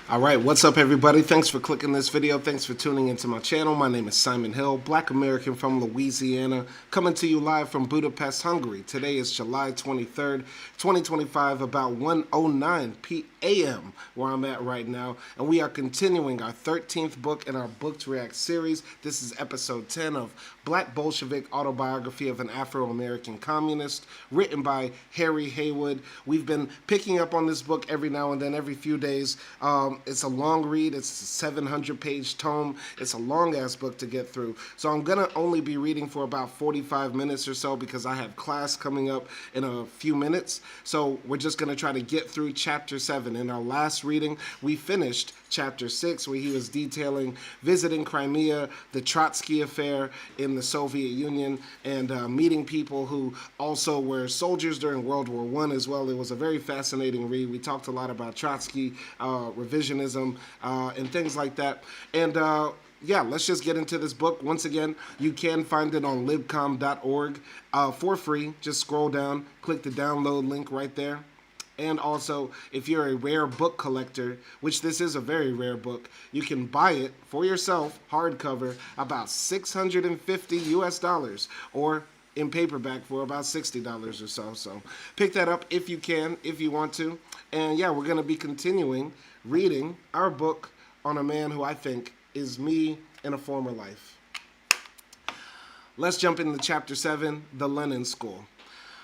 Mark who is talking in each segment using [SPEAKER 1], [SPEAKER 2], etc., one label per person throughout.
[SPEAKER 1] Alright, what's up everybody? Thanks for clicking this video. Thanks for tuning into my channel. My name is Simon Hill, Black American from Louisiana, coming to you live from Budapest, Hungary. Today is July 23rd, 2025, about 1:09 p.m. where I'm at right now. And we are continuing our 13th book in our Book to React series. This is episode 10 of Black Bolshevik Autobiography of an Afro-American Communist, written by Harry Haywood. We've been picking up on this book every now and then, every few days. It's a long read. It's a 700-page tome. It's a long-ass book to get through. So I'm going to only be reading for about 45 minutes or so because I have class coming up in a few minutes. So we're just going to try to get through Chapter 7. In our last reading, we finished Chapter 6, where he was detailing visiting Crimea, the Trotsky affair in the Soviet Union, and meeting people who also were soldiers during World War I as well. It was a very fascinating read. We talked a lot about Trotsky, revisionism, and things like that. And yeah, let's just get into this book. Once again, you can find it on libcom.org for free. Just scroll down, click the download link right there. And also, if you're a rare book collector, which this is a very rare book, you can buy it for yourself, hardcover, about $650 US, or in paperback for about $60 or so. So pick that up if you can, if you want to. And yeah, we're going to be continuing reading our book on a man who I think is me in a former life. Let's jump into Chapter 7, The Lenin School.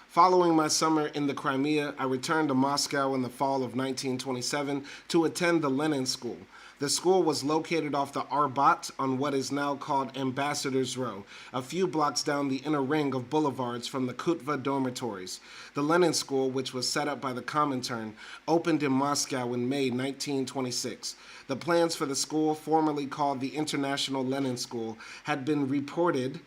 [SPEAKER 1] Following my summer in the Crimea, I returned to Moscow in the fall of 1927 to attend the Lenin School. The school was located off the Arbat on what is now called Ambassador's Row, a few blocks down the inner ring of boulevards from the Kutva dormitories. The Lenin School, which was set up by the Comintern, opened in Moscow in May 1926. The plans for the school, formerly called the International Lenin School, had been reported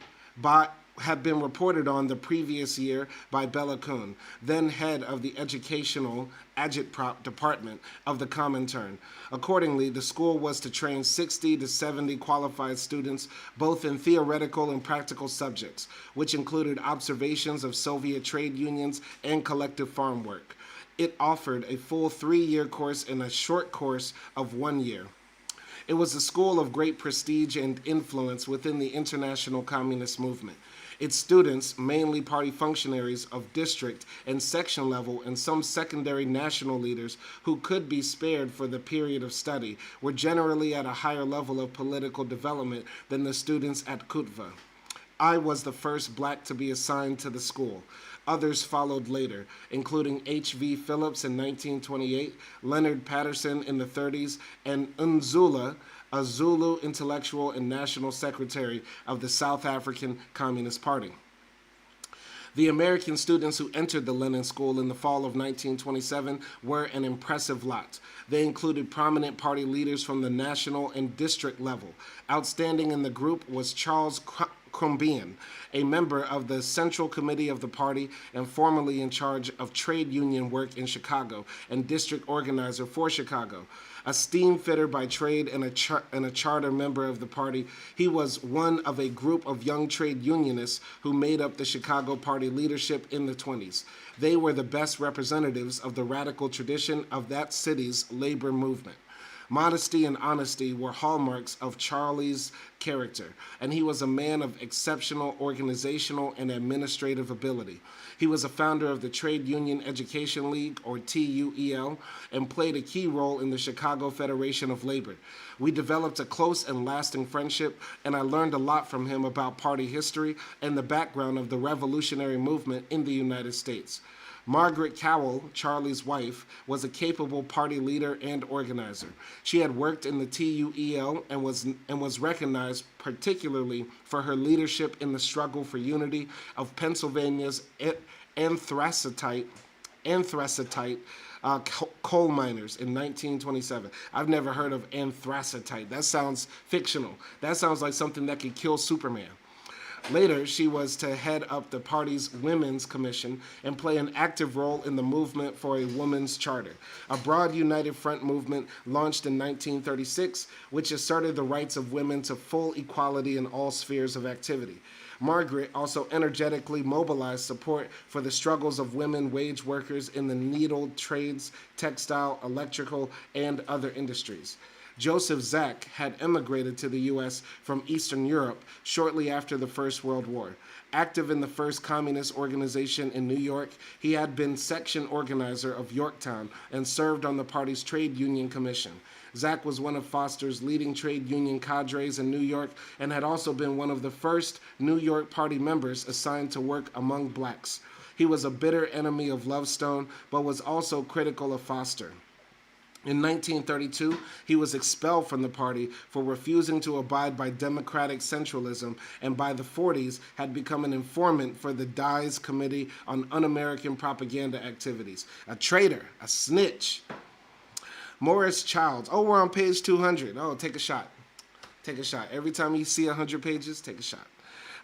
[SPEAKER 1] on the previous year by Bela Kun, then head of the Educational Agitprop Department of the Comintern. Accordingly, the school was to train 60 to 70 qualified students, both in theoretical and practical subjects, which included observations of Soviet trade unions and collective farm work. It offered a full 3-year course and a short course of 1 year. It was a school of great prestige and influence within the international communist movement. Its students, mainly party functionaries of district and section level and some secondary national leaders who could be spared for the period of study, were generally at a higher level of political development than the students at Kutva. I was the first black to be assigned to the school. Others followed later, including H.V. Phillips in 1928, Leonard Patterson in the 30s, and Nzula, a Zulu intellectual and national secretary of the South African Communist Party. The American students who entered the Lenin School in the fall of 1927 were an impressive lot. They included prominent party leaders from the national and district level. Outstanding in the group was Charles Crumbian, a member of the Central Committee of the party and formerly in charge of trade union work in Chicago and district organizer for Chicago. A steam fitter by trade and a charter member of the party, he was one of a group of young trade unionists who made up the Chicago party leadership in the 20s. They were the best representatives of the radical tradition of that city's labor movement. Modesty and honesty were hallmarks of Charlie's character, and he was a man of exceptional organizational and administrative ability. He was a founder of the Trade Union Education League, or TUEL, and played a key role in the Chicago Federation of Labor. We developed a close and lasting friendship, and I learned a lot from him about party history and the background of the revolutionary movement in the United States. Margaret Cowell, Charlie's wife, was a capable party leader and organizer. She had worked in the TUEL and was recognized particularly for her leadership in the struggle for unity of Pennsylvania's anthracite coal miners in 1927. I've never heard of anthracite. That sounds fictional. That sounds like something that could kill Superman. Later, she was to head up the party's Women's Commission and play an active role in the movement for a women's charter, a broad united front movement launched in 1936, which asserted the rights of women to full equality in all spheres of activity. Margaret also energetically mobilized support for the struggles of women wage workers in the needle trades, textile, electrical, and other industries. Joseph Zach had emigrated to the U.S. from Eastern Europe shortly after the First World War. Active in the first communist organization in New York, he had been section organizer of Yorktown and served on the party's trade union commission. Zach was one of Foster's leading trade union cadres in New York and had also been one of the first New York Party members assigned to work among blacks. He was a bitter enemy of Lovestone, but was also critical of Foster. In 1932, he was expelled from the party for refusing to abide by democratic centralism, and by the 40s had become an informant for the Dye's Committee on Un-American Propaganda Activities. A traitor, a snitch. Morris Childs. Oh, we're on page 200. Oh, take a shot. Take a shot. Every time you see 100 pages, take a shot.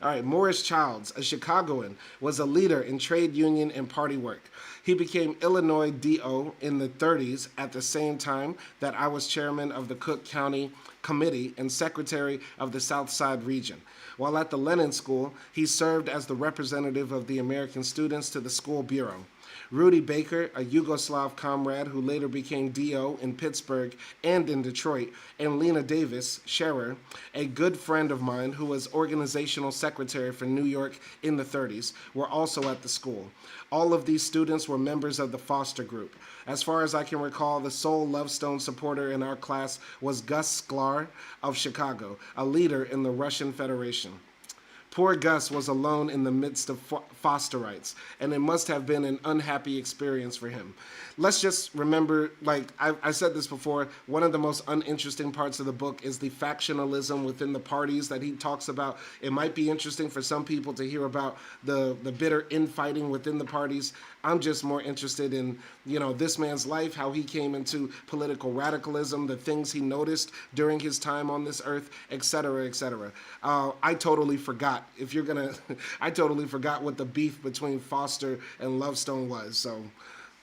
[SPEAKER 1] All right, Morris Childs, a Chicagoan, was a leader in trade union and party work. He became Illinois DO in the 30s at the same time that I was chairman of the Cook County Committee and secretary of the South Side region. While at the Lenin School, he served as the representative of the American students to the school bureau. Rudy Baker, a Yugoslav comrade who later became DO in Pittsburgh and in Detroit, and Lena Davis, Scherer, a good friend of mine who was organizational secretary for New York in the 30s, were also at the school. All of these students were members of the Foster Group. As far as I can recall, the sole Lovestone supporter in our class was Gus Sklar of Chicago, a leader in the Russian Federation. Poor Gus was alone in the midst of Fosterites, and it must have been an unhappy experience for him. Let's just remember, like I said this before, one of the most uninteresting parts of the book is the factionalism within the parties that he talks about. It might be interesting for some people to hear about the bitter infighting within the parties. I'm just more interested in, this man's life, how he came into political radicalism, the things he noticed during his time on this earth, etc., etc. I totally forgot. I totally forgot what the beef between Foster and Lovestone was. So,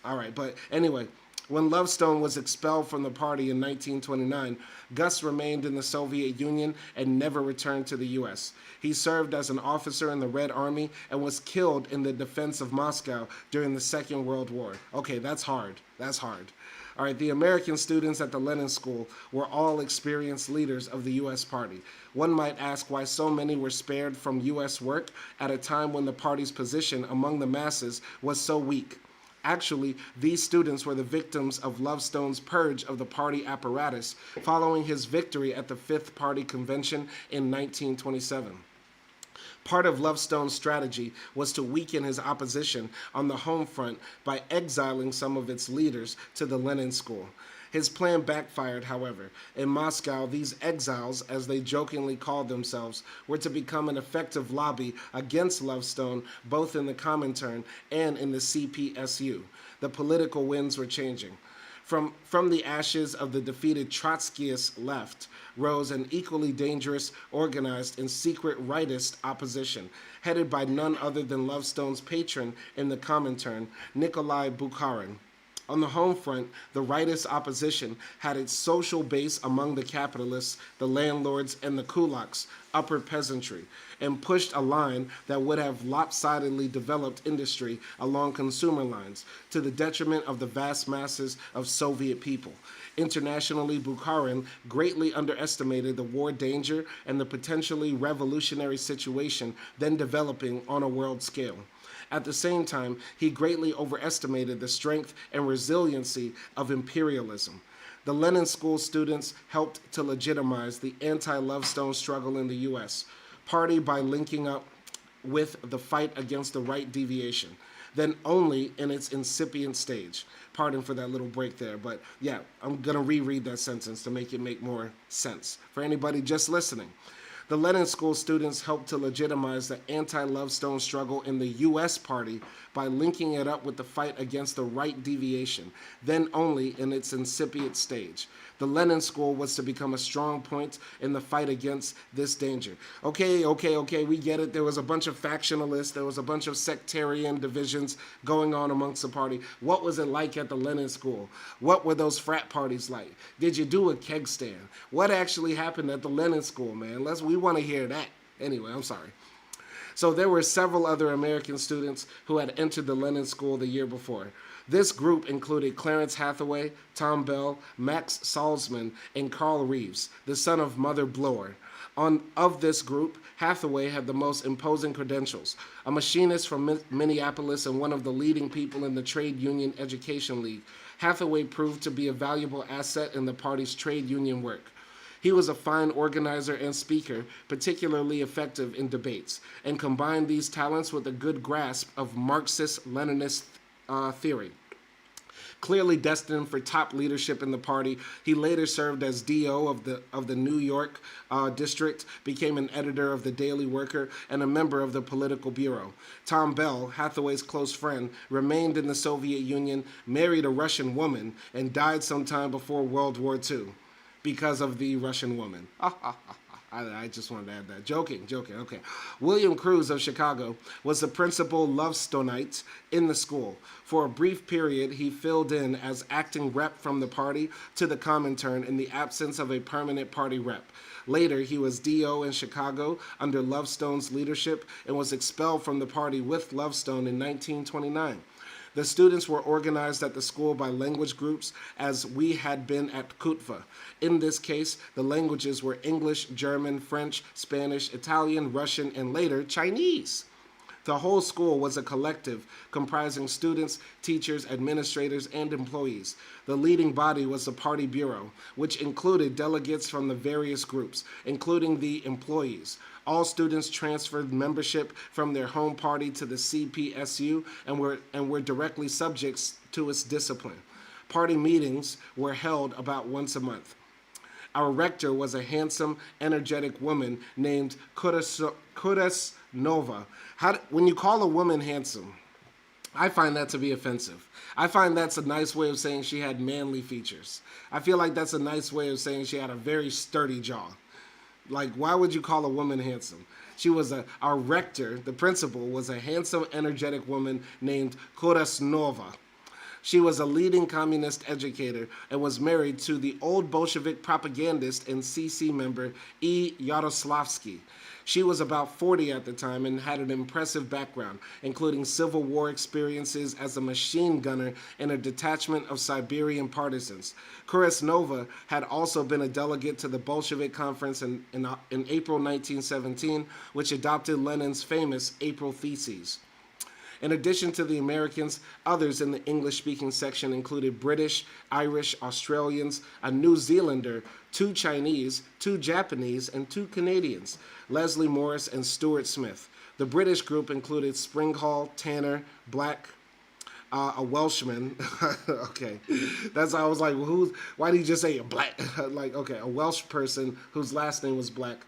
[SPEAKER 1] all right. But anyway, when Lovestone was expelled from the party in 1929, Gus remained in the Soviet Union and never returned to the U.S. He served as an officer in the Red Army and was killed in the defense of Moscow during the Second World War. Okay, that's hard. That's hard. All right, the American students at the Lenin School were all experienced leaders of the U.S. Party. One might ask why so many were spared from U.S. work at a time when the party's position among the masses was so weak. Actually, these students were the victims of Lovestone's purge of the party apparatus following his victory at the Fifth Party Convention in 1927. Part of Lovestone's strategy was to weaken his opposition on the home front by exiling some of its leaders to the Lenin School. His plan backfired, however. In Moscow, these exiles, as they jokingly called themselves, were to become an effective lobby against Lovestone, both in the Comintern and in the CPSU. The political winds were changing. From the ashes of the defeated Trotskyist left rose an equally dangerous, organized, and secret rightist opposition, headed by none other than Lovestone's patron in the Comintern, Nikolai Bukharin. On the home front, the rightist opposition had its social base among the capitalists, the landlords, and the kulaks, upper peasantry, and pushed a line that would have lopsidedly developed industry along consumer lines, to the detriment of the vast masses of Soviet people. Internationally, Bukharin greatly underestimated the war danger and the potentially revolutionary situation then developing on a world scale. At the same time, he greatly overestimated the strength and resiliency of imperialism. The Lenin School students helped to legitimize the anti-Lovestone struggle in the U.S. Party by linking up with the fight against the right deviation, then only in its incipient stage. Pardon for that little break there, but yeah, I'm going to reread that sentence to make it make more sense. For anybody just listening, the Lenin School students helped to legitimize the anti-Lovestone struggle in the U.S. Party by linking it up with the fight against the right deviation, then only in its incipient stage. The Lenin School was to become a strong point in the fight against this danger. Okay, we get it. There was a bunch of factionalists. There was a bunch of sectarian divisions going on amongst the party. What was it like at the Lenin School? What were those frat parties like? Did you do a keg stand? What actually happened at the Lenin School, man? We want to hear that. Anyway, I'm sorry. So there were several other American students who had entered the Lenin School the year before. This group included Clarence Hathaway, Tom Bell, Max Salzman, and Carl Reeves, the son of Mother Blower. Of this group, Hathaway had the most imposing credentials. A machinist from Minneapolis and one of the leading people in the Trade Union Education League, Hathaway proved to be a valuable asset in the party's trade union work. He was a fine organizer and speaker, particularly effective in debates, and combined these talents with a good grasp of Marxist-Leninist theory. Clearly destined for top leadership in the party, he later served as DO of the New York district, became an editor of the Daily Worker, and a member of the political bureau. Tom Bell, Hathaway's close friend, remained in the Soviet Union, married a Russian woman, and died sometime before World War II because of the Russian woman. I just wanted to add that. Joking, okay. William Cruz of Chicago was the principal Lovestonite in the school. For a brief period, he filled in as acting rep from the party to the Comintern in the absence of a permanent party rep. Later, he was DO in Chicago under Lovestone's leadership and was expelled from the party with Lovestone in 1929. The students were organized at the school by language groups, as we had been at Kutva. In this case, the languages were English, German, French, Spanish, Italian, Russian, and later Chinese. The whole school was a collective comprising students, teachers, administrators, and employees. The leading body was the party bureau, which included delegates from the various groups, including the employees. All students transferred membership from their home party to the CPSU and were directly subjects to its discipline. Party meetings were held about once a month. Our rector was a handsome, energetic woman named Kudasnova. When you call a woman handsome, I find that to be offensive. I find that's a nice way of saying she had manly features. I feel like that's a nice way of saying she had a very sturdy jaw. Like, why would you call a woman handsome? Our rector, the principal, was a handsome, energetic woman named Kudasnova. She was a leading communist educator and was married to the old Bolshevik propagandist and CC member E. Yaroslavsky. She was about 40 at the time and had an impressive background, including Civil War experiences as a machine gunner in a detachment of Siberian partisans. Kurasnova had also been a delegate to the Bolshevik conference in April 1917, which adopted Lenin's famous April Theses. In addition to the Americans, others in the English-speaking section included British, Irish, Australians, a New Zealander, 2 Chinese, 2 Japanese, and 2 Canadians, Leslie Morris and Stuart Smith. The British group included Springhall, Tanner, Black, a Welshman. Okay, that's how I was like, well, why did you just say a black? Like, okay, a Welsh person whose last name was Black,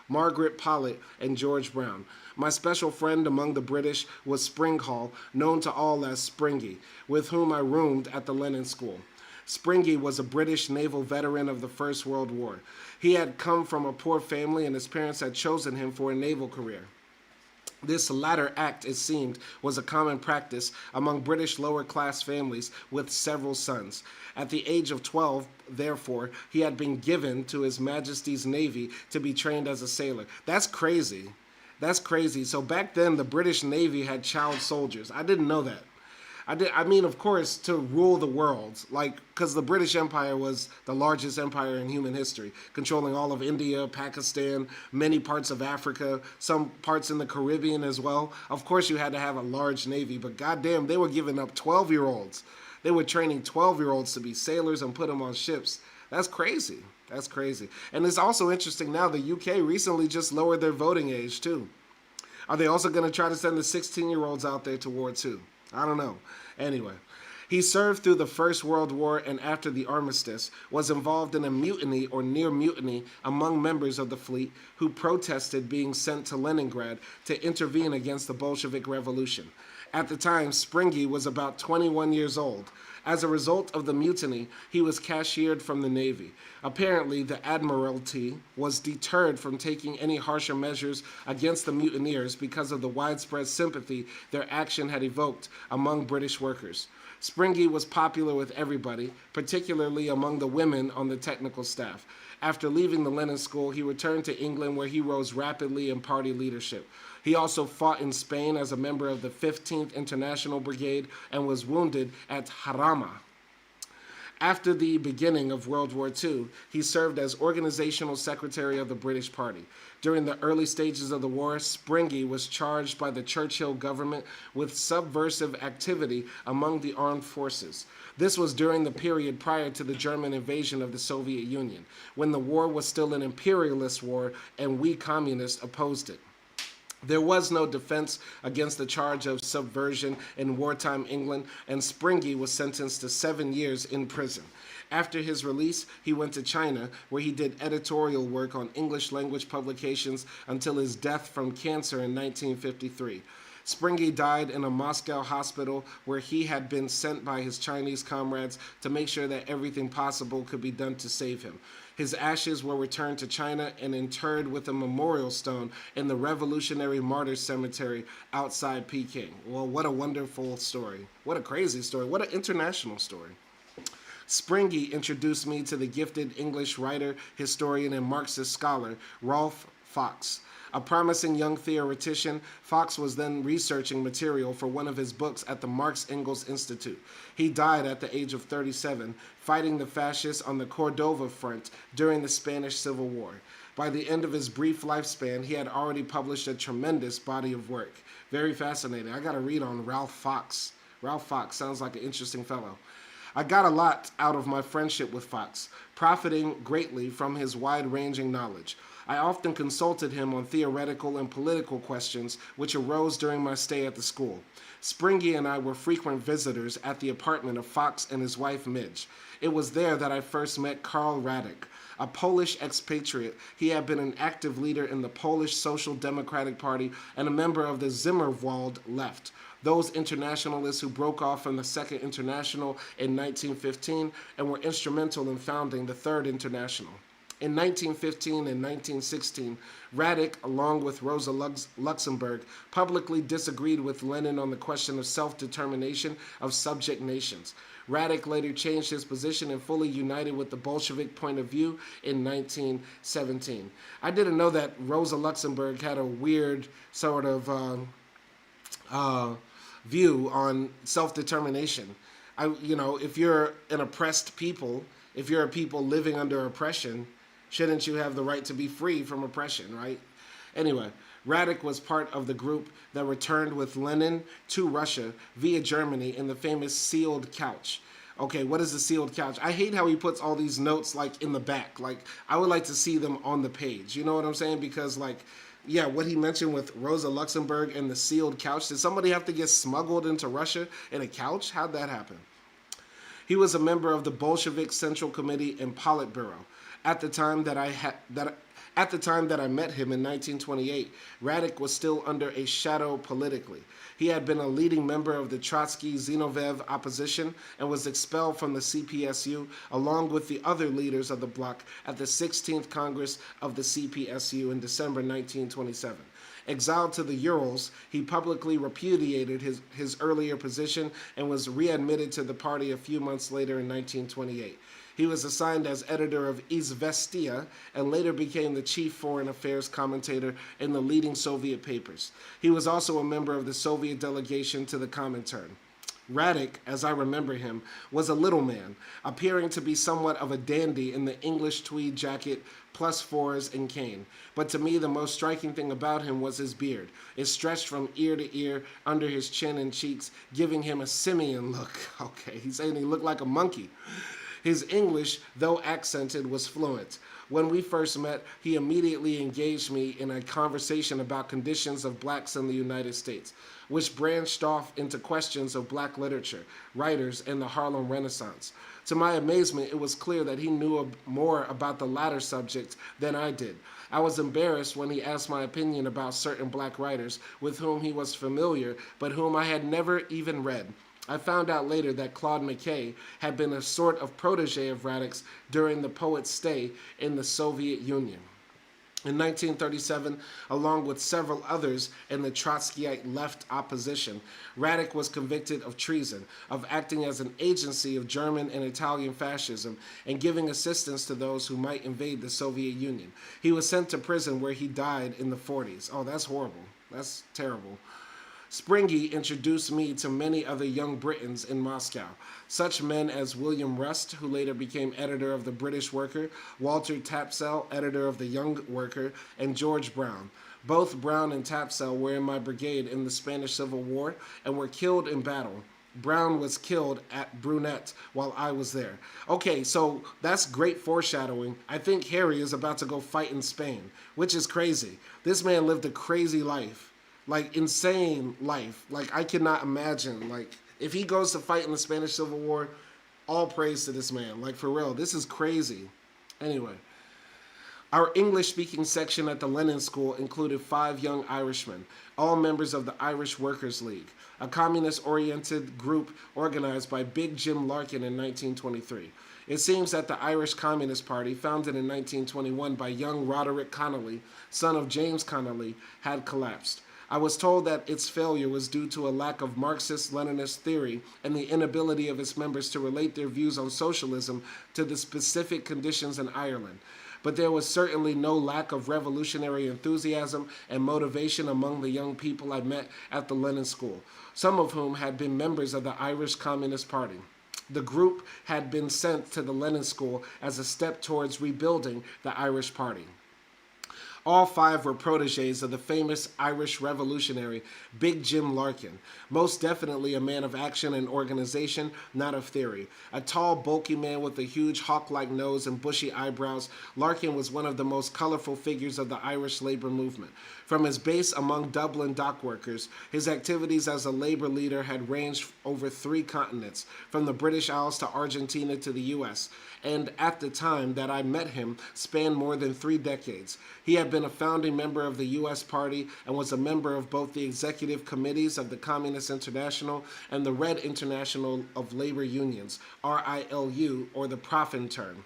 [SPEAKER 1] Margaret Pollitt, and George Brown. My special friend among the British was Springhall, known to all as Springy, with whom I roomed at the Lenin School. Springy was a British naval veteran of the First World War. He had come from a poor family and his parents had chosen him for a naval career. This latter act, it seemed, was a common practice among British lower-class families with several sons. At the age of 12, therefore, he had been given to His Majesty's Navy to be trained as a sailor. That's crazy. That's crazy. So back then, the British Navy had child soldiers. I didn't know that. I mean, of course, to rule the world, like, because the British Empire was the largest empire in human history, controlling all of India, Pakistan, many parts of Africa, some parts in the Caribbean as well. Of course, you had to have a large navy, but goddamn, they were giving up 12-year-olds. They were training 12-year-olds to be sailors and put them on ships. That's crazy. That's crazy. And it's also interesting now, the UK recently just lowered their voting age, too. Are they also going to try to send the 16-year-olds out there to war, too? I don't know. Anyway, he served through the First World War and after the armistice was involved in a mutiny or near mutiny among members of the fleet who protested being sent to Leningrad to intervene against the Bolshevik Revolution. At the time, Springy was about 21 years old. As a result of the mutiny, he was cashiered from the Navy. Apparently, the Admiralty was deterred from taking any harsher measures against the mutineers because of the widespread sympathy their action had evoked among British workers. Springy was popular with everybody, particularly among the women on the technical staff. After leaving the Lenin School, he returned to England where he rose rapidly in party leadership. He also fought in Spain as a member of the 15th International Brigade and was wounded at Jarama. After the beginning of World War II, he served as organizational secretary of the British Party. During the early stages of the war, Springy was charged by the Churchill government with subversive activity among the armed forces. This was during the period prior to the German invasion of the Soviet Union, when the war was still an imperialist war and we communists opposed it. There was no defense against the charge of subversion in wartime England, and Springy was sentenced to 7 years in prison. After his release, he went to China, where he did editorial work on English-language publications until his death from cancer in 1953. Springy died in a Moscow hospital where he had been sent by his Chinese comrades to make sure that everything possible could be done to save him. His ashes were returned to China and interred with a memorial stone in the Revolutionary Martyrs Cemetery outside Peking. Well, what a wonderful story. What a crazy story. What an international story. Springy introduced me to the gifted English writer, historian, and Marxist scholar, Rolf Fox. A promising young theoretician, Fox was then researching material for one of his books at the Marx-Engels Institute. He died at the age of 37, fighting the fascists on the Cordova Front during the Spanish Civil War. By the end of his brief lifespan, he had already published a tremendous body of work. Very fascinating. I got to read on Ralph Fox. Ralph Fox sounds like an interesting fellow. I got a lot out of my friendship with Fox, profiting greatly from his wide-ranging knowledge. I often consulted him on theoretical and political questions which arose during my stay at the school. Springy and I were frequent visitors at the apartment of Fox and his wife Midge. It was there that I first met Karl Radek, a Polish expatriate. He had been an active leader in the Polish Social Democratic Party and a member of the Zimmerwald left, those internationalists who broke off from the Second International in 1915 and were instrumental in founding the Third International. In 1915 and 1916, Radek, along with Rosa Luxemburg, publicly disagreed with Lenin on the question of self-determination of subject nations. Radek later changed his position and fully united with the Bolshevik point of view in 1917. I didn't know that Rosa Luxemburg had a weird sort of view on self-determination. If you're an oppressed people, if you're a people living under oppression, shouldn't you have the right to be free from oppression, right? Anyway, Radek was part of the group that returned with Lenin to Russia via Germany in the famous sealed couch. Okay, what is the sealed couch? I hate how he puts all these notes like in the back. Like, I would like to see them on the page. You know what I'm saying? Because what he mentioned with Rosa Luxemburg and the sealed couch, did somebody have to get smuggled into Russia in a couch? How'd that happen? He was a member of the Bolshevik Central Committee and Politburo. At the time that I met him in 1928, Radek was still under a shadow politically. He had been a leading member of the Trotsky-Zinoviev opposition and was expelled from the CPSU along with the other leaders of the bloc at the 16th Congress of the CPSU in December 1927. Exiled to the Urals, he publicly repudiated his earlier position and was readmitted to the party a few months later in 1928. He was assigned as editor of Izvestia and later became the chief foreign affairs commentator in the leading Soviet papers. He was also a member of the Soviet delegation to the Comintern. Radek, as I remember him, was a little man, appearing to be somewhat of a dandy in the English tweed jacket, +4s, and cane. But to me, the most striking thing about him was his beard. It stretched from ear to ear, under his chin and cheeks, giving him a simian look. Okay, he's saying he looked like a monkey. His English, though accented, was fluent. When we first met, he immediately engaged me in a conversation about conditions of blacks in the United States, which branched off into questions of black literature, writers, and the Harlem Renaissance. To my amazement, it was clear that he knew more about the latter subject than I did. I was embarrassed when he asked my opinion about certain black writers with whom he was familiar, but whom I had never even read. I found out later that Claude McKay had been a sort of protege of Radek's during the poet's stay in the Soviet Union. In 1937, along with several others in the Trotskyite left opposition, Radek was convicted of treason, of acting as an agency of German and Italian fascism, and giving assistance to those who might invade the Soviet Union. He was sent to prison where he died in the 40s. Oh, that's horrible. That's terrible. Springy introduced me to many other young Britons in Moscow, such men as William Rust, who later became editor of the British Worker, Walter Tapsell, editor of the Young Worker, and George Brown. Both Brown and Tapsell were in my brigade in the Spanish Civil War and were killed in battle. Brown was killed at Brunette while I was there. Okay, so that's great foreshadowing. I think Harry is about to go fight in Spain, which is crazy. This man lived a crazy life. Like, insane life. Like, I cannot imagine. Like, if he goes to fight in the Spanish Civil War, all praise to this man. Like, for real, this is crazy. Anyway, our English-speaking section at the Lenin School included 5 young Irishmen, all members of the Irish Workers' League, a communist-oriented group organized by Big Jim Larkin in 1923. It seems that the Irish Communist Party, founded in 1921 by young Roderick Connolly, son of James Connolly, had collapsed. I was told that its failure was due to a lack of Marxist-Leninist theory and the inability of its members to relate their views on socialism to the specific conditions in Ireland. But there was certainly no lack of revolutionary enthusiasm and motivation among the young people I met at the Lenin School, some of whom had been members of the Irish Communist Party. The group had been sent to the Lenin School as a step towards rebuilding the Irish Party. All 5 were protégés of the famous Irish revolutionary Big Jim Larkin, most definitely a man of action and organization, not of theory. A tall, bulky man with a huge hawk-like nose and bushy eyebrows, Larkin was one of the most colorful figures of the Irish labor movement. From his base among Dublin dock workers, his activities as a labor leader had ranged over 3 continents, from the British Isles to Argentina to the U.S., and at the time that I met him, spanned more than 3 decades. He had been a founding member of the U.S. Party and was a member of both the executive committees of the Communist International and the Red International of Labor Unions, RILU, or the Profintern.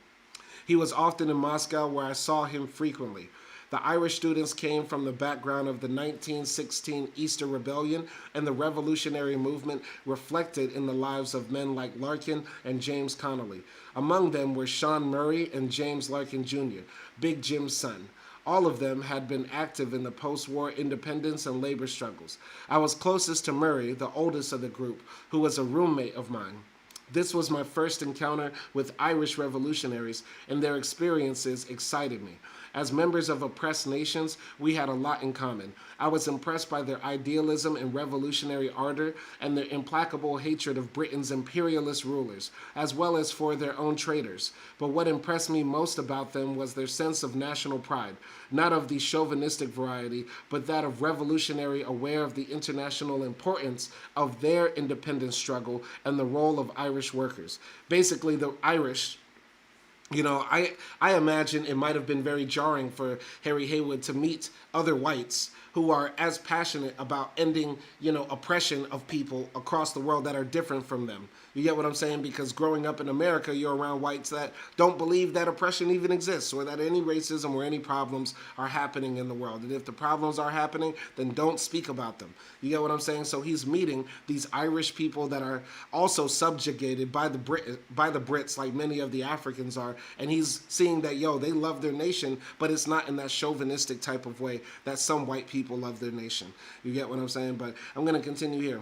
[SPEAKER 1] He was often in Moscow, where I saw him frequently. The Irish students came from the background of the 1916 Easter Rebellion, and the revolutionary movement reflected in the lives of men like Larkin and James Connolly. Among them were Sean Murray and James Larkin Jr., Big Jim's son. All of them had been active in the post-war independence and labor struggles. I was closest to Murray, the oldest of the group, who was a roommate of mine. This was my first encounter with Irish revolutionaries, and their experiences excited me. As members of oppressed nations, we had a lot in common. I was impressed by their idealism and revolutionary ardor and their implacable hatred of Britain's imperialist rulers, as well as for their own traitors. But what impressed me most about them was their sense of national pride, not of the chauvinistic variety, but that of revolutionary aware of the international importance of their independence struggle and the role of Irish workers. Basically, the Irish, I imagine it might have been very jarring for Harry Haywood to meet other whites who are as passionate about ending, oppression of people across the world that are different from them. You get what I'm saying? Because growing up in America, you're around whites that don't believe that oppression even exists or that any racism or any problems are happening in the world. And if the problems are happening, then don't speak about them. You get what I'm saying? So he's meeting these Irish people that are also subjugated by the Brits, like many of the Africans are, and he's seeing that, they love their nation, but it's not in that chauvinistic type of way that some white people love their nation. You get what I'm saying? But I'm going to continue here.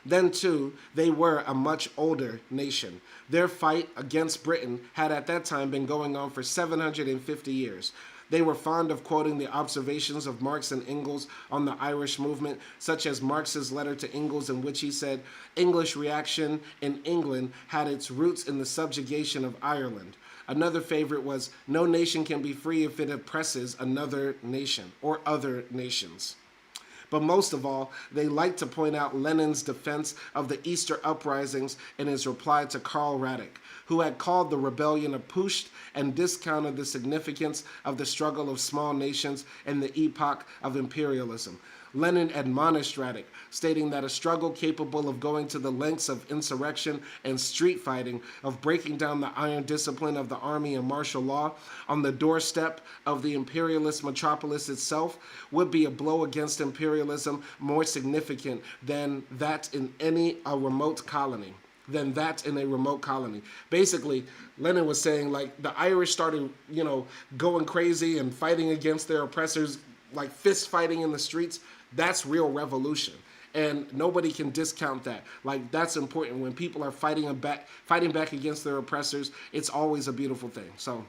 [SPEAKER 1] Then, too, they were a much older nation. Their fight against Britain had at that time been going on for 750 years. They were fond of quoting the observations of Marx and Engels on the Irish movement, such as Marx's letter to Engels in which he said, English reaction in England had its roots in the subjugation of Ireland. Another favorite was, no nation can be free if it oppresses another nation or other nations. But most of all, they like to point out Lenin's defense of the Easter uprisings in his reply to Karl Radek, who had called the rebellion a putsch and discounted the significance of the struggle of small nations in the epoch of imperialism. Lenin admonished Radek, stating that a struggle capable of going to the lengths of insurrection and street fighting, of breaking down the iron discipline of the army and martial law on the doorstep of the imperialist metropolis itself, would be a blow against imperialism more significant than that in a remote colony. Basically, Lenin was saying, like, the Irish started, going crazy and fighting against their oppressors, like fist fighting in the streets. That's real revolution. And nobody can discount that. Like, that's important. When people are fighting back against their oppressors, it's always a beautiful thing. So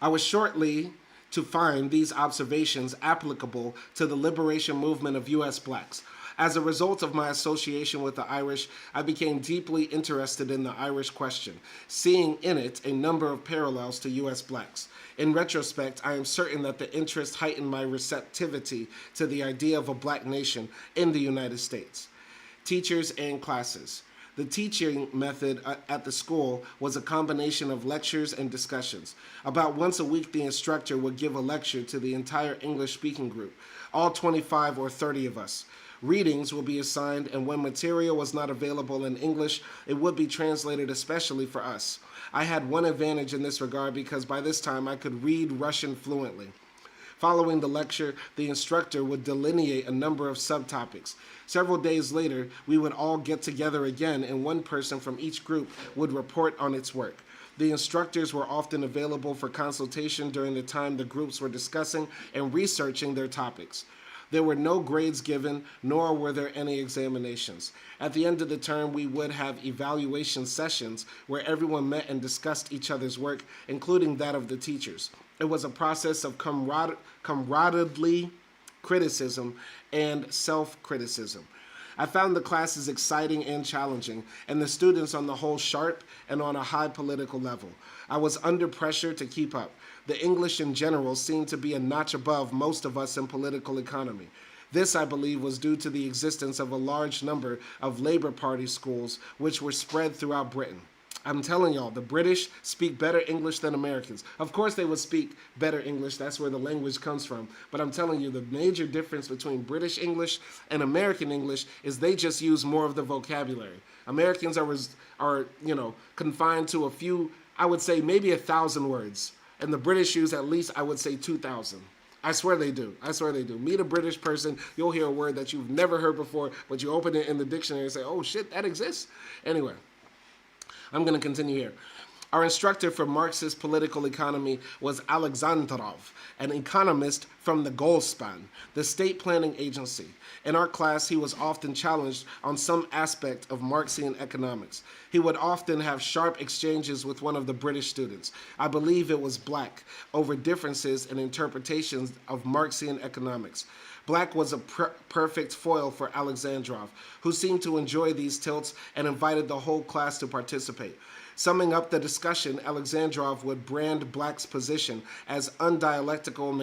[SPEAKER 1] I was shortly to find these observations applicable to the liberation movement of U.S. blacks. As a result of my association with the Irish, I became deeply interested in the Irish question, seeing in it a number of parallels to U.S. blacks. In retrospect, I am certain that the interest heightened my receptivity to the idea of a black nation in the United States. Teachers and classes. The teaching method at the school was a combination of lectures and discussions. About once a week, the instructor would give a lecture to the entire English-speaking group, all 25 or 30 of us. Readings will be assigned, and when material was not available in English, it would be translated especially for us. I had one advantage in this regard because by this time I could read Russian fluently. Following the lecture, the instructor would delineate a number of subtopics. Several days later, we would all get together again, and one person from each group would report on its work. The instructors were often available for consultation during the time the groups were discussing and researching their topics. There were no grades given, nor were there any examinations. At the end of the term, we would have evaluation sessions where everyone met and discussed each other's work, including that of the teachers. It was a process of camaraderie, criticism, and self-criticism. I found the classes exciting and challenging, and the students on the whole sharp and on a high political level. I was under pressure to keep up. The English in general seemed to be a notch above most of us in political economy. This, I believe, was due to the existence of a large number of Labour Party schools which were spread throughout Britain. I'm telling y'all, the British speak better English than Americans. Of course they would speak better English, that's where the language comes from. But I'm telling you, the major difference between British English and American English is they just use more of the vocabulary. Americans are confined to a few, I would say maybe 1,000 words. And the British use at least, I would say, 2,000. I swear they do. Meet a British person, you'll hear a word that you've never heard before, but you open it in the dictionary and say, oh shit, that exists? Anyway, I'm going to continue here. Our instructor for Marxist political economy was Alexandrov, an economist from the Goldspan, the state planning agency. In our class, he was often challenged on some aspect of Marxian economics. He would often have sharp exchanges with one of the British students, I believe it was Black, over differences in interpretations of Marxian economics. Black was a perfect foil for Alexandrov, who seemed to enjoy these tilts and invited the whole class to participate. Summing up the discussion, Alexandrov would brand Black's position as undialectical,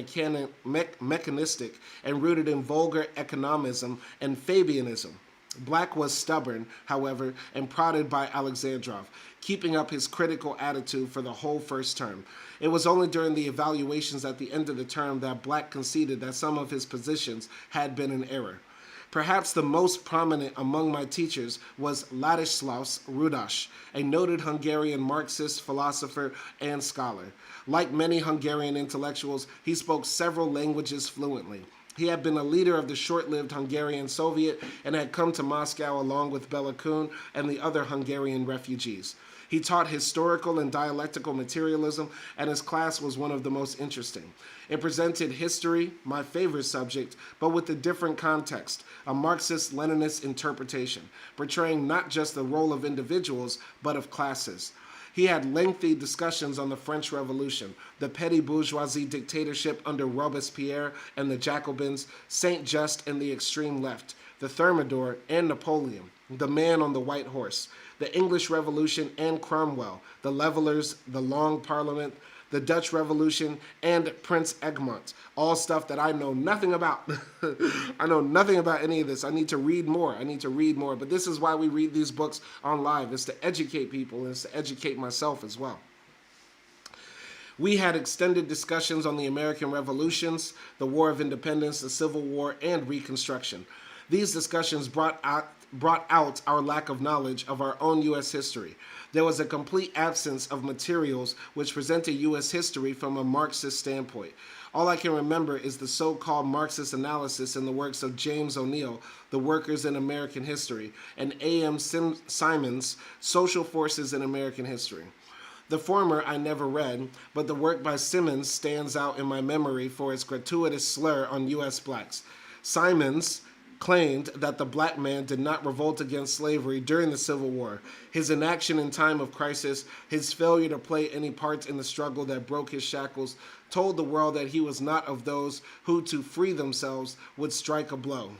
[SPEAKER 1] mechanistic, and rooted in vulgar economism and Fabianism. Black was stubborn, however, and prodded by Alexandrov, keeping up his critical attitude for the whole first term. It was only during the evaluations at the end of the term that Black conceded that some of his positions had been in error. Perhaps the most prominent among my teachers was Ladislaus Rudas, a noted Hungarian Marxist philosopher and scholar. Like many Hungarian intellectuals, he spoke several languages fluently. He had been a leader of the short-lived Hungarian Soviet and had come to Moscow along with Bela Kun and the other Hungarian refugees. He taught historical and dialectical materialism, and his class was one of the most interesting. It presented history, my favorite subject, but with a different context, a Marxist-Leninist interpretation, portraying not just the role of individuals, but of classes. He had lengthy discussions on the French Revolution, the petty bourgeoisie dictatorship under Robespierre and the Jacobins, Saint-Just and the extreme left, the Thermidor and Napoleon, the man on the white horse, the English Revolution and Cromwell, the Levelers, the Long Parliament, the Dutch Revolution, and Prince Egmont. All stuff that I know nothing about. I know nothing about any of this. I need to read more. But this is why we read these books on live. It's to educate people, and it's to educate myself as well. We had extended discussions on the American revolutions, the War of Independence, the Civil War, and Reconstruction. These discussions brought out our lack of knowledge of our own U.S. history. There was a complete absence of materials which presented U.S. history from a Marxist standpoint. All I can remember is the so-called Marxist analysis in the works of James O'Neill, The Workers in American History, and A.M. Simon's Social Forces in American History. The former I never read, but the work by Simmons stands out in my memory for its gratuitous slur on U.S. blacks. Simons claimed that the black man did not revolt against slavery during the Civil War. His inaction in time of crisis, his failure to play any part in the struggle that broke his shackles, told the world that he was not of those who, to free themselves, would strike a blow.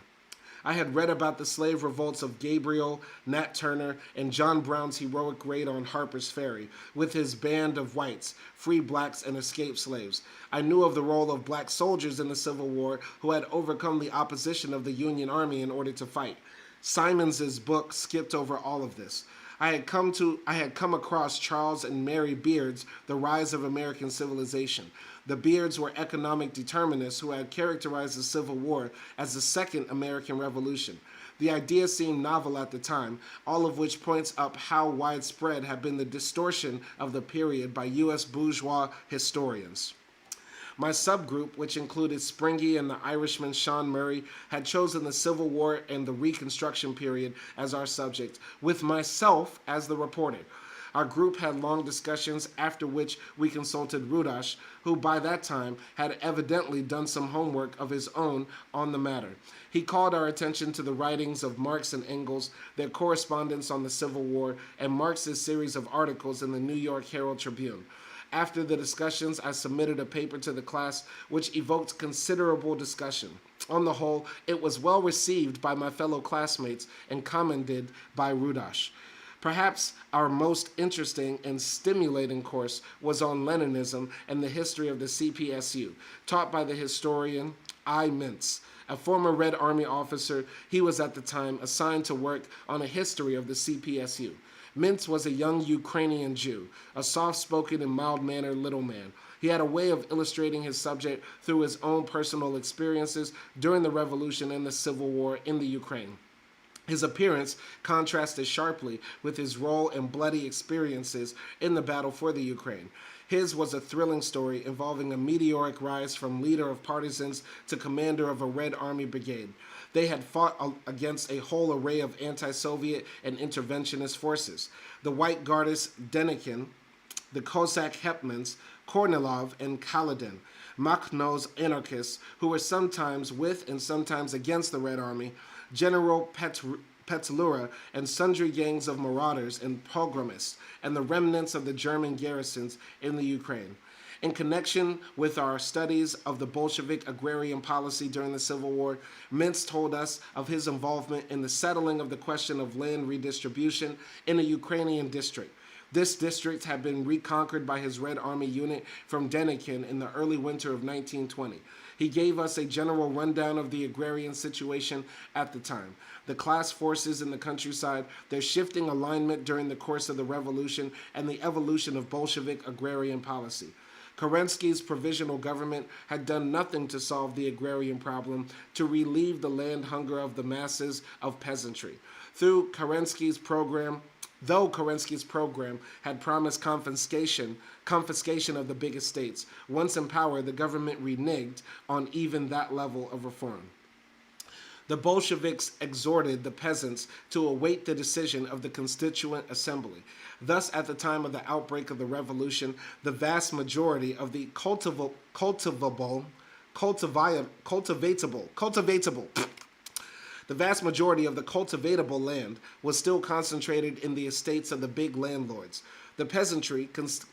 [SPEAKER 1] I had read about the slave revolts of Gabriel, Nat Turner, and John Brown's heroic raid on Harper's Ferry, with his band of whites, free blacks, and escaped slaves. I knew of the role of black soldiers in the Civil War who had overcome the opposition of the Union Army in order to fight. Simons's book skipped over all of this. I had come across Charles and Mary Beard's The Rise of American Civilization. The Beards were economic determinists who had characterized the Civil War as the Second American Revolution. The idea seemed novel at the time, all of which points up how widespread had been the distortion of the period by U.S. bourgeois historians. My subgroup, which included Springy and the Irishman Sean Murray, had chosen the Civil War and the Reconstruction period as our subject, with myself as the reporter. Our group had long discussions, after which we consulted Rudash, who by that time had evidently done some homework of his own on the matter. He called our attention to the writings of Marx and Engels, their correspondence on the Civil War, and Marx's series of articles in the New York Herald Tribune. After the discussions, I submitted a paper to the class which evoked considerable discussion. On the whole, it was well received by my fellow classmates and commended by Rudash. Perhaps our most interesting and stimulating course was on Leninism and the history of the CPSU, taught by the historian I. Mintz. A former Red Army officer, he was at the time assigned to work on a history of the CPSU. Mintz was a young Ukrainian Jew, a soft-spoken and mild-mannered little man. He had a way of illustrating his subject through his own personal experiences during the Revolution and the Civil War in the Ukraine. His appearance contrasted sharply with his role and bloody experiences in the battle for the Ukraine. His was a thrilling story involving a meteoric rise from leader of partisans to commander of a Red Army brigade. They had fought against a whole array of anti-Soviet and interventionist forces. The White Guardists Denikin, the Cossack hetmans Kornilov and Kaledin, Makhno's anarchists who were sometimes with and sometimes against the Red Army, General Petlura and sundry gangs of marauders and pogromists, and the remnants of the German garrisons in the Ukraine. In connection with our studies of the Bolshevik agrarian policy during the Civil War, Mintz told us of his involvement in the settling of the question of land redistribution in a Ukrainian district. This district had been reconquered by his Red Army unit from Denikin in the early winter of 1920. He gave us a general rundown of the agrarian situation at the time, the class forces in the countryside, their shifting alignment during the course of the revolution, and the evolution of Bolshevik agrarian policy. Kerensky's provisional government had done nothing to solve the agrarian problem, to relieve the land hunger of the masses of peasantry. Though Kerensky's program had promised confiscation of the big estates, once in power, the government reneged on even that level of reform. The Bolsheviks exhorted the peasants to await the decision of the Constituent Assembly. Thus, at the time of the outbreak of the revolution, the vast majority of the cultivatable The vast majority of the cultivatable land was still concentrated in the estates of the big landlords. The peasantry,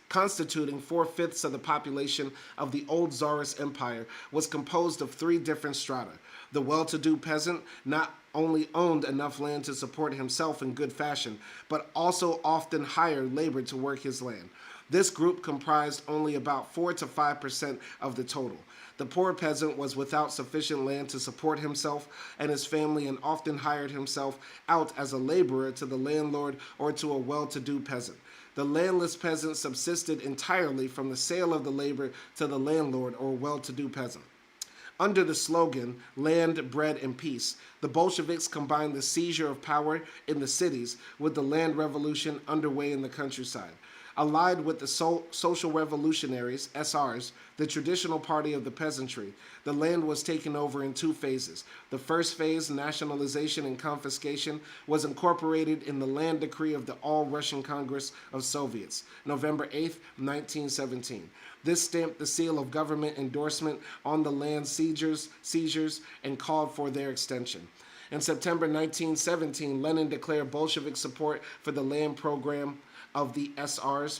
[SPEAKER 1] constituting 4/5 of the population of the old Tsarist Empire, was composed of 3 different strata. The well-to-do peasant not only owned enough land to support himself in good fashion, but also often hired labor to work his land. This group comprised only about 4 to 5% of the total. The poor peasant was without sufficient land to support himself and his family and often hired himself out as a laborer to the landlord or to a well-to-do peasant. The landless peasant subsisted entirely from the sale of the labor to the landlord or well-to-do peasant. Under the slogan, Land, Bread, and Peace, the Bolsheviks combined the seizure of power in the cities with the land revolution underway in the countryside. Allied with the social revolutionaries, SRs, the traditional party of the peasantry, the land was taken over in two phases. The first phase, nationalization and confiscation, was incorporated in the land decree of the All-Russian Congress of Soviets, November 8, 1917. This stamped the seal of government endorsement on the land seizures and called for their extension. In September 1917, Lenin declared Bolshevik support for the land program of the SRs,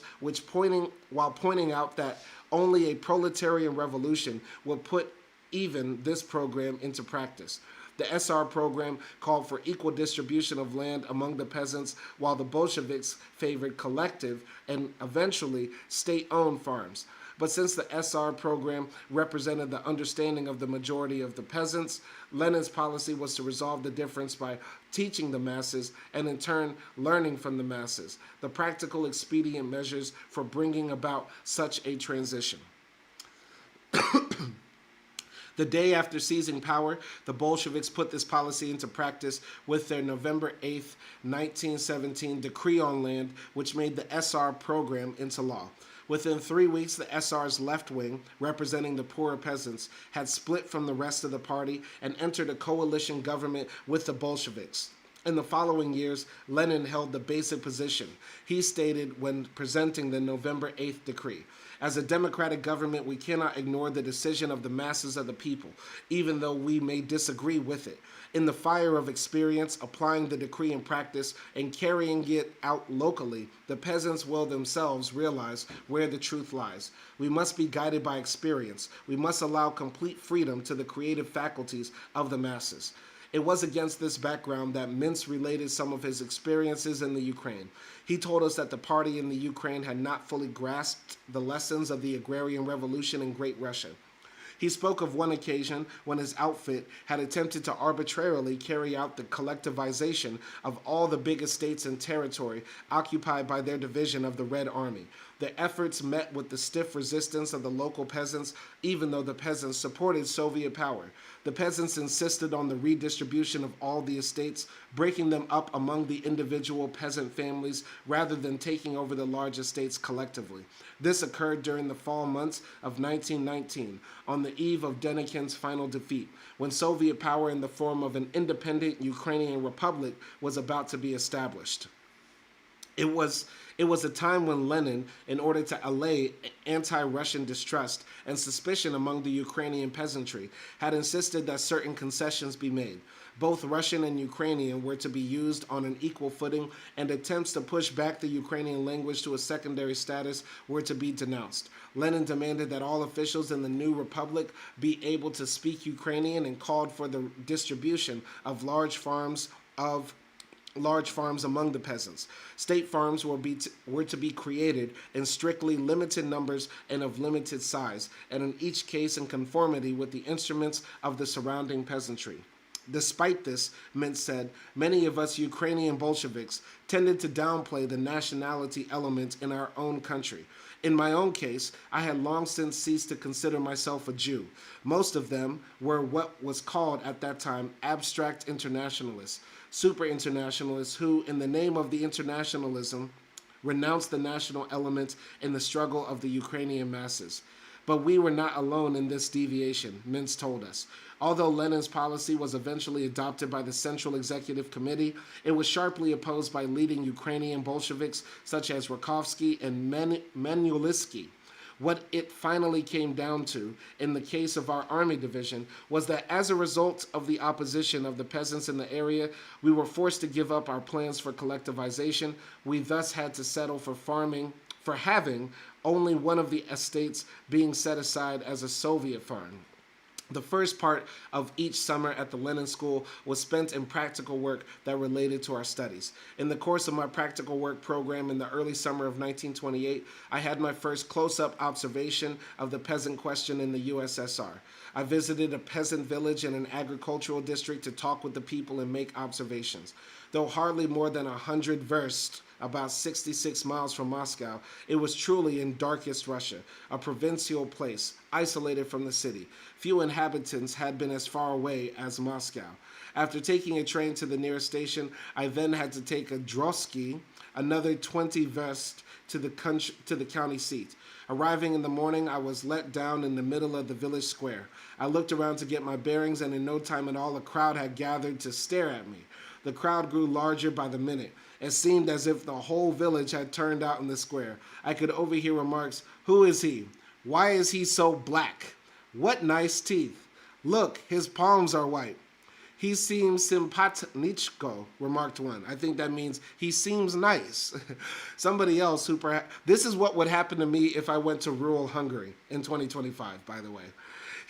[SPEAKER 1] while pointing out that only a proletarian revolution would put even this program into practice. The SR program called for equal distribution of land among the peasants, while the Bolsheviks favored collective and eventually state-owned farms. But since the SR program represented the understanding of the majority of the peasants, Lenin's policy was to resolve the difference by teaching the masses and in turn learning from the masses the practical expedient measures for bringing about such a transition. The day after seizing power, the Bolsheviks put this policy into practice with their November 8, 1917 decree on land, which made the SR program into law. Within 3 weeks, the SR's left wing, representing the poorer peasants, had split from the rest of the party and entered a coalition government with the Bolsheviks. In the following years, Lenin held the basic position. He stated when presenting the November 8th decree, "As a democratic government, we cannot ignore the decision of the masses of the people, even though we may disagree with it. In the fire of experience, applying the decree in practice and carrying it out locally, the peasants will themselves realize where the truth lies. We must be guided by experience. We must allow complete freedom to the creative faculties of the masses." It was against this background that Mintz related some of his experiences in the Ukraine. He told us that the party in the Ukraine had not fully grasped the lessons of the agrarian revolution in Great Russia. He spoke of one occasion when his outfit had attempted to arbitrarily carry out the collectivization of all the big estates and territory occupied by their division of the Red Army. The efforts met with the stiff resistance of the local peasants, even though the peasants supported Soviet power. The peasants insisted on the redistribution of all the estates, breaking them up among the individual peasant families rather than taking over the large estates collectively. This occurred during the fall months of 1919, on the eve of Denikin's final defeat, when Soviet power in the form of an independent Ukrainian republic was about to be established. It was a time when Lenin, in order to allay anti-Russian distrust and suspicion among the Ukrainian peasantry, had insisted that certain concessions be made. Both Russian and Ukrainian were to be used on an equal footing, and attempts to push back the Ukrainian language to a secondary status were to be denounced. Lenin demanded that all officials in the new republic be able to speak Ukrainian and called for the distribution of large farms among the peasants. State farms were to be created in strictly limited numbers and of limited size, and in each case in conformity with the instruments of the surrounding peasantry. Despite this, Mintz said, many of us Ukrainian Bolsheviks tended to downplay the nationality element in our own country. In my own case, I had long since ceased to consider myself a Jew. Most of them were what was called at that time abstract internationalists, super internationalists who, in the name of the internationalism, renounced the national element in the struggle of the Ukrainian masses. But we were not alone in this deviation, Mintz told us. Although Lenin's policy was eventually adopted by the Central Executive Committee, it was sharply opposed by leading Ukrainian Bolsheviks such as Rakovsky and Manulisky. What it finally came down to, in the case of our army division, was that as a result of the opposition of the peasants in the area, we were forced to give up our plans for collectivization. We thus had to settle for having only one of the estates being set aside as a Soviet farm. The first part of each summer at the Lenin School was spent in practical work that related to our studies. In the course of my practical work program in the early summer of 1928, I had my first close-up observation of the peasant question in the USSR. I visited a peasant village in an agricultural district to talk with the people and make observations. Though hardly more than 100 versed about 66 miles from Moscow. It was truly in darkest Russia, a provincial place, isolated from the city. Few inhabitants had been as far away as Moscow. After taking a train to the nearest station, I then had to take a drosky, another 20 versts, to the county seat. Arriving in the morning, I was let down in the middle of the village square. I looked around to get my bearings, and in no time at all, a crowd had gathered to stare at me. The crowd grew larger by the minute. It seemed as if the whole village had turned out in the square. I could overhear remarks, "Who is he? Why is he so black? What nice teeth. Look, his palms are white. He seems simpatnichko," remarked one. I think that means he seems nice. Somebody else who perhaps... This is what would happen to me if I went to rural Hungary in 2025, by the way.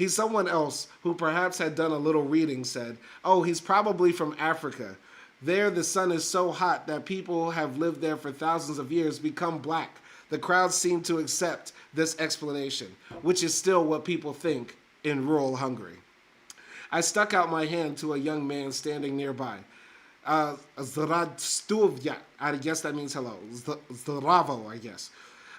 [SPEAKER 1] Someone else who perhaps had done a little reading said, "Oh, he's probably from Africa. There the sun is so hot that people who have lived there for thousands of years become black." The crowd seemed to accept this explanation, which is still what people think in rural Hungary. I stuck out my hand to a young man standing nearby. Zdravstvuyat, I guess that means hello. Zdravo, I guess.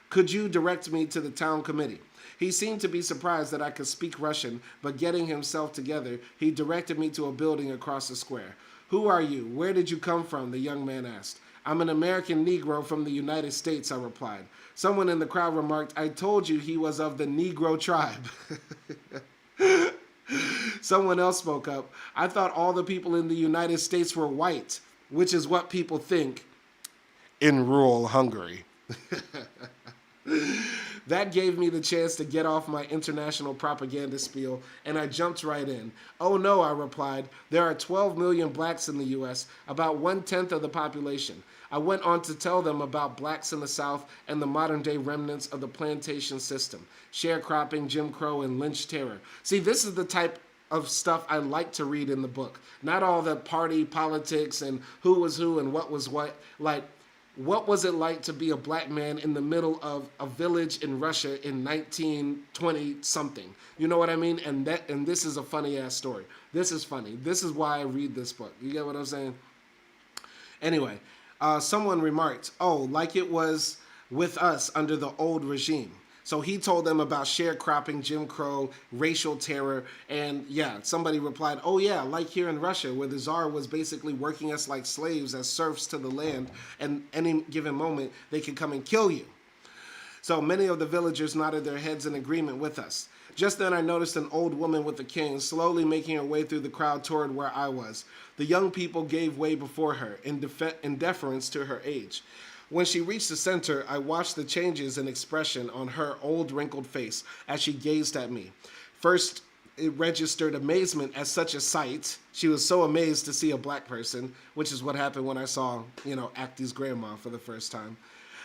[SPEAKER 1] "Could you direct me to the town committee?" He seemed to be surprised that I could speak Russian, but getting himself together, he directed me to a building across the square. "Who are you? Where did you come from?" the young man asked. "I'm an American Negro from the United States," I replied. Someone in the crowd remarked, "I told you he was of the Negro tribe." Someone else spoke up, "I thought all the people in the United States were white," which is what people think in rural Hungary. That gave me the chance to get off my international propaganda spiel, and I jumped right in. "Oh no," I replied, "there are 12 million blacks in the U.S., about 1/10 of the population." I went on to tell them about blacks in the South and the modern-day remnants of the plantation system, sharecropping, Jim Crow, and lynch terror. See, this is the type of stuff I like to read in the book. Not all the party politics and who was who and what was what. Like, what was it like to be a black man in the middle of a village in Russia in 1920-something? You know what I mean? And this is a funny-ass story. This is funny. This is why I read this book. You get what I'm saying? Anyway, someone remarked, "Oh, like it was with us under the old regime." So he told them about sharecropping, Jim Crow, racial terror, and yeah, somebody replied, "Oh yeah, like here in Russia, where the Tsar was basically working us like slaves as serfs to the land, and any given moment they could come and kill you." So many of the villagers nodded their heads in agreement with us. Just then I noticed an old woman with a cane slowly making her way through the crowd toward where I was. The young people gave way before her in deference to her age. When she reached the center, I watched the changes in expression on her old wrinkled face as she gazed at me. First, it registered amazement at such a sight. She was so amazed to see a black person, which is what happened when I saw, Actie's grandma for the first time.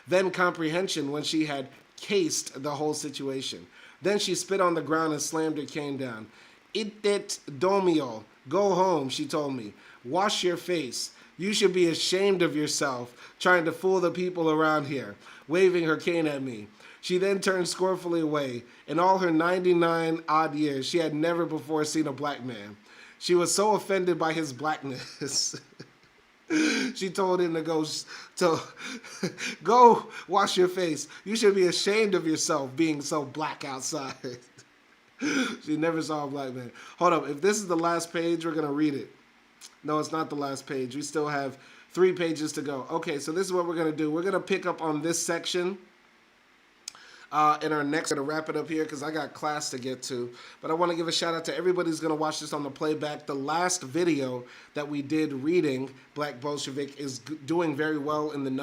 [SPEAKER 1] Then comprehension when she had cased the whole situation. Then she spit on the ground and slammed her cane down. "Idet domio, go home," she told me. "Wash your face. You should be ashamed of yourself, trying to fool the people around here," waving her cane at me. She then turned scornfully away. In all her 99 odd years, she had never before seen a black man. She was so offended by his blackness. She told him to go wash your face. You should be ashamed of yourself being so black outside. She never saw a black man. Hold up. If this is the last page, we're going to read it. No, it's not the last page. We still have 3 pages to go. Okay, so this is what we're going to do. We're going to pick up on this section in our next. I'm going to wrap it up here because I got class to get to. But I want to give a shout out to everybody who's going to watch this on the playback. The last video that we did reading Black Bolshevik is doing very well in the